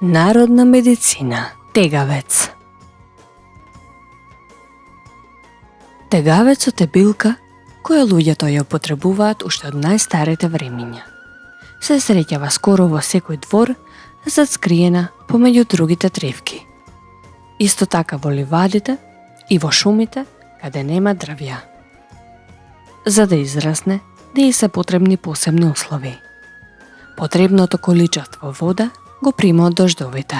Народна медицина. Тегавец. Тегавецот е билка која луѓето ја употребуваат уште од најстарите времиња. Се среќава скоро во секој двор, зацкриена помеѓу другите тревки. Исто така во ливадите и во шумите каде нема дрвја. За да израсне, не се потребни посебни услови. Потребното количество вода го прима од дождовите.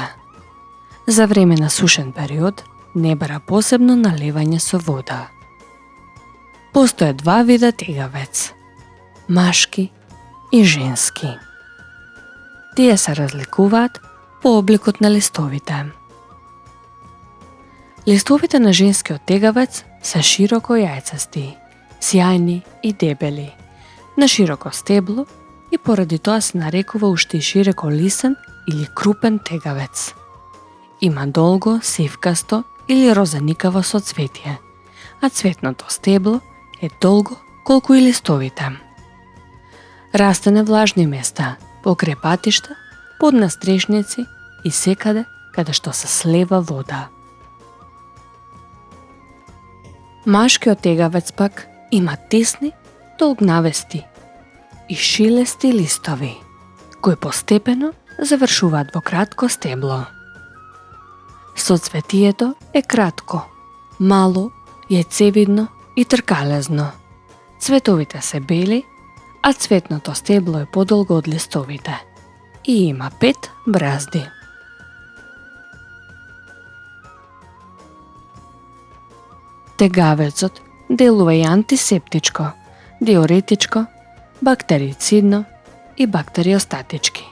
За време на сушен период не бара посебно наливање со вода. Постојат два вида тегавец – машки и женски. Тие се разликуваат по обликот на листовите. Листовите на женскиот тегавец се широко јајцасти, сјајни и дебели, на широко стебло и поради тоа се нарекува уште и широколисен или крупен тегавец. Има долго, сивкасто или розеникаво соцветие, а цветното стебло е долго колку и листовите. Расте на влажни места, покрај патишта, под настрешници и секаде каде што се слева вода. Машкиот тегавец пак има тесни, долгнавести и шилести листови, кои постепено завршуваат во кратко стебло. Соцветието е кратко, мало, јајцевидно и тркалезно. Цветовите се бели, а цветното стебло е подолго од листовите и има 5 бразди. Тегавецот делува и антисептичко, диуретичко, бактерицидно и бактериостатички.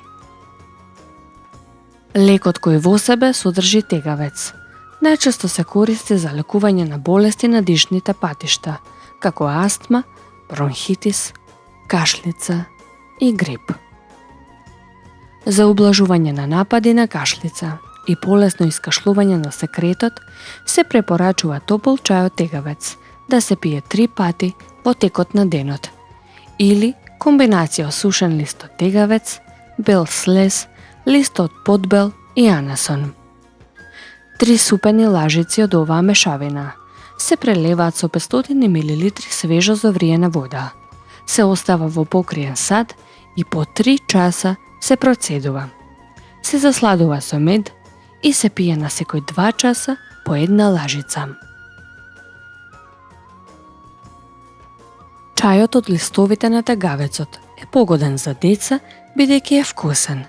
Лекот кој во себе содржи тегавец најчесто се користи за лекување на болести на дишните патишта, како астма, бронхитис, кашлица и грип. За ублажување на напади на кашлица и полесно искашлување на секретот се препорачува топол чај од тегавец да се пие 3 пати во текот на денот или комбинација сушен лист од тегавец, бел слез, лист од подбел и анасон. 3 супени лажици од оваа мешавина се прелеваат со 500 мл свежо завриена вода. Се остава во покриен сад и по 3 часа се процедува. Се засладува со мед и се пие на секој 2 часа по 1 лажица. Чајот од листовите на тегавецот е погоден за деца бидејќи е вкусен,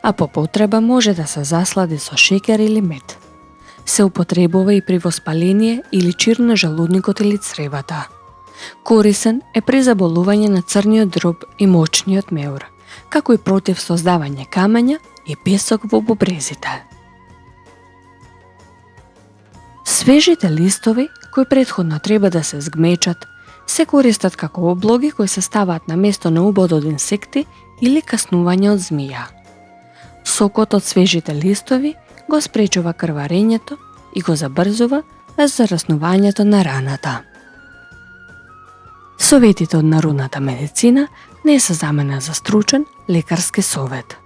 а по потреба може да се заслади со шеќер или мед. Се употребува и при воспаление или чир на желудникот или цревата. Корисен е при заболување на црниот дроб и мочниот меур, како и против создавање камења и песок во бубрезите. Свежите листови, кои претходно треба да се згмечат, се користат како облоги кои се ставаат на место на убод од инсекти или каснување од змија. Сокот од свежите листови го спречува крварењето и го забрзува зараснувањето на раната. Советите од народната медицина не се замена за стручен лекарски совет.